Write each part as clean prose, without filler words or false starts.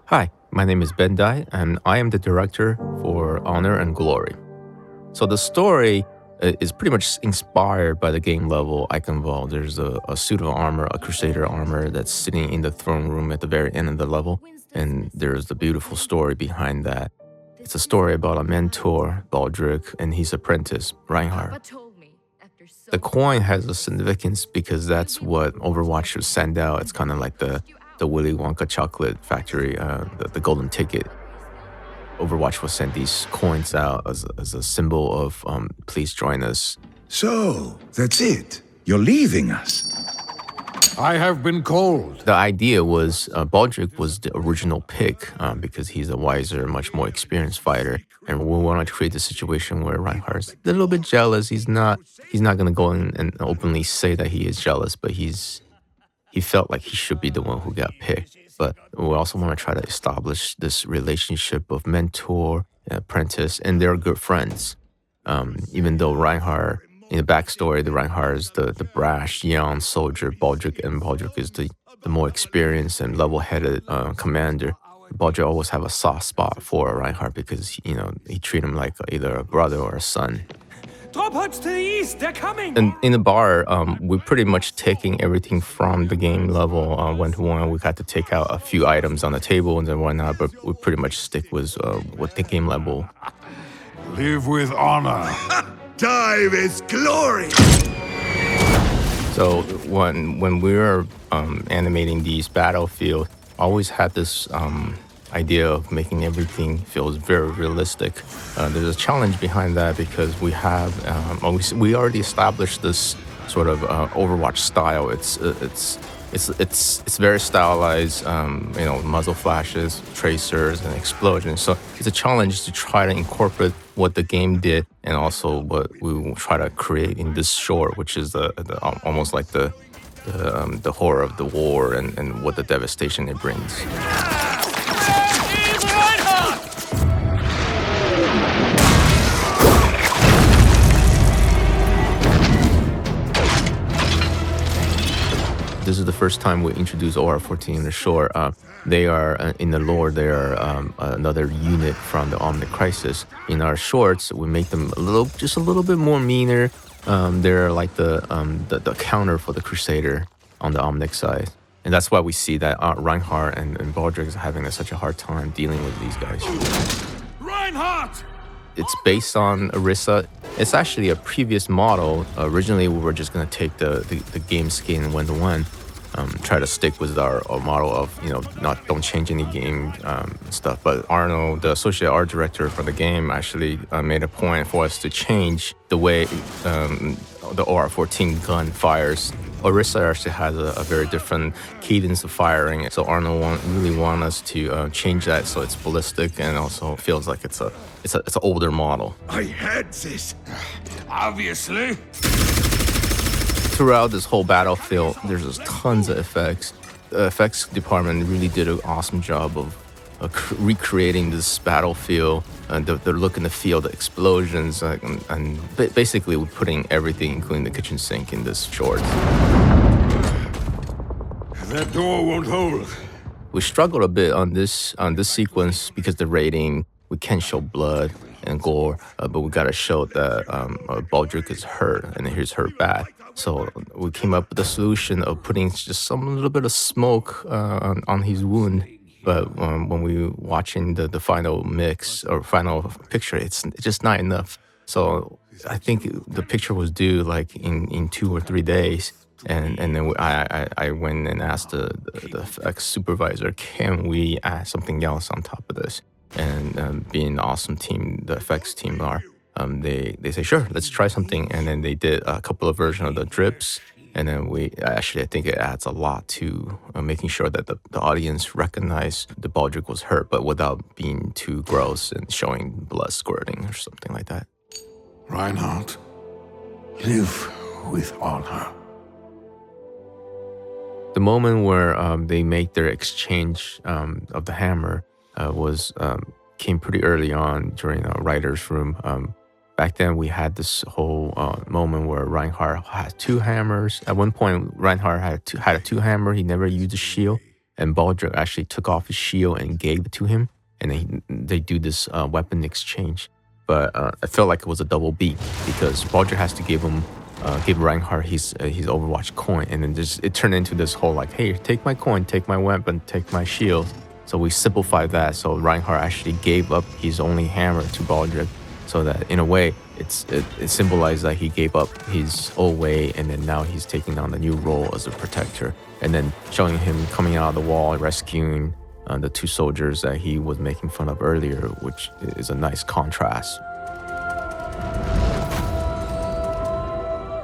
Hi, my name is Ben Dai, and I am the director for Honor and Glory. So the story is pretty much inspired by the game level Iconval. There's a suit of armor, a Crusader armor that's sitting in the throne room at the very end of the level, and there's the beautiful story behind that. It's a story about a mentor, Baldric, and his apprentice, Reinhardt. The coin has a significance because that's what Overwatch should send out. It's kind of like the Willy Wonka chocolate factory, the golden ticket. Overwatch will send these coins out as a symbol of please join us. So, that's it. You're leaving us. I have been called. The idea was Baldric was the original pick because he's a wiser, much more experienced fighter, and we wanted to create a situation where Reinhardt's a little bit jealous. He's not going to go in and openly say that he is jealous, but he felt like he should be the one who got picked. But we also want to try to establish this relationship of mentor, apprentice, and they're good friends. Even though Reinhardt, in the backstory, the Reinhardt is the brash, young soldier, Baldric is the more experienced and level-headed commander. Baldric always have a soft spot for Reinhardt because, he treat him like either a brother or a son. Drop pods to the east, they're coming! And in the bar, we're pretty much taking everything from the game level one to one. We got to take out a few items on the table and then whatnot, but we pretty much stick with what the game level. Live with honor. Die with glory! So when we were animating these battlefield, I always had this idea of making everything feels very realistic. There's a challenge behind that because we have we already established this sort of Overwatch style. It's very stylized. Muzzle flashes, tracers, and explosions. So it's a challenge to try to incorporate what the game did and also what we will try to create in this short, which is almost like the horror of the war and what the devastation it brings. This is the first time we introduce OR-14 in the short. They are, in the lore, they are another unit from the Omnic Crisis. In our shorts, we make them just a little bit more meaner. They're like the counter for the Crusader on the Omnic side. And that's why we see that Reinhardt and Baldric is having such a hard time dealing with these guys. Reinhardt! It's based on Orisa. It's actually a previous model. Originally, we were just going to take the game skin one-to-one, try to stick with our model of, don't change any game stuff. But Arno, the associate art director for the game, actually made a point for us to change the way the OR-14 gun fires. Orisa actually has a very different cadence of firing, so Arno really want us to change that so it's ballistic and also feels like it's an older model. I had this. Obviously. Throughout this whole battlefield, there's just tons of effects. The effects department really did an awesome job of recreating this battlefield, the look and the feel, the explosions, and basically we're putting everything, including the kitchen sink, in this short. That door won't hold. We struggled a bit on this sequence because the rating, we can't show blood and gore, but we gotta show that Baldric is hurt and he's hurt bad. So we came up with the solution of putting just a little bit of smoke on his wound. But when we watching the final mix or final picture, it's just not enough. So I think the picture was due like in 2 or 3 days. And then I went and asked the FX supervisor, can we add something else on top of this? And being the awesome team, the FX team are, they say, sure, let's try something. And then they did a couple of versions of the drips. And then I think it adds a lot to making sure that the audience recognize the Baldric was hurt, but without being too gross and showing blood squirting or something like that. Reinhardt, live with honor. The moment where they make their exchange of the hammer came pretty early on during a writer's room. Back then, we had this whole moment where Reinhardt had 2 hammers. At one point, Reinhardt had a 2-hammer. He never used a shield. and Baldric actually took off his shield and gave it to him, and they do this weapon exchange. But I felt like it was a double beat because Baldric has to give Reinhardt his Overwatch coin, and then just it turned into this whole like, hey, take my coin, take my weapon, take my shield. So we simplified that. So Reinhardt actually gave up his only hammer to Baldric, so that in a way it symbolized that he gave up his old way, and then now he's taking on the new role as a protector, and then showing him coming out of the wall, rescuing the two soldiers that he was making fun of earlier, which is a nice contrast.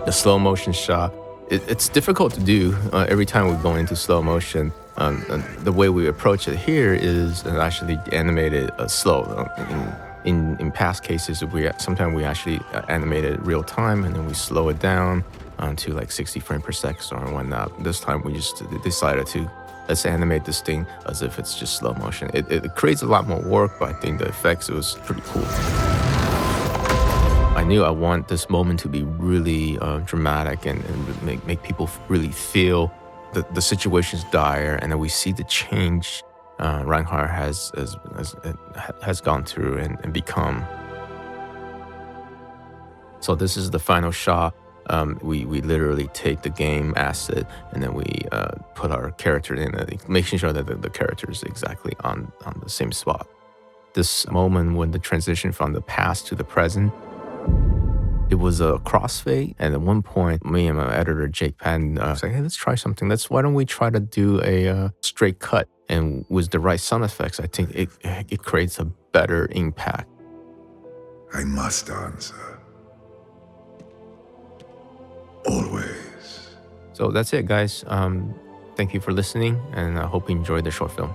The slow motion shot, it's difficult to do every time we go into slow motion. The way we approach it here is actually animated slow. In past cases, sometimes we actually animate it real time, and then we slow it down to like 60 frames per second or whatnot. This time we just decided to let's animate this thing as if it's just slow motion. It creates a lot more work, but I think the effects, it was pretty cool. I knew I want this moment to be really dramatic and make people really feel the situation's dire, and then we see the change Reinhardt has gone through and become. So this is the final shot. We literally take the game asset and then we put our character in it, making sure that the character is exactly on the same spot. This moment when the transition from the past to the present, it was a crossfade, and at one point, me and my editor Jake Patton was like, "Hey, let's try something. Why don't we try to do a straight cut?" And with the right sound effects, I think it creates a better impact. I must answer. Always. So that's it, guys. Thank you for listening, and I hope you enjoyed the short film.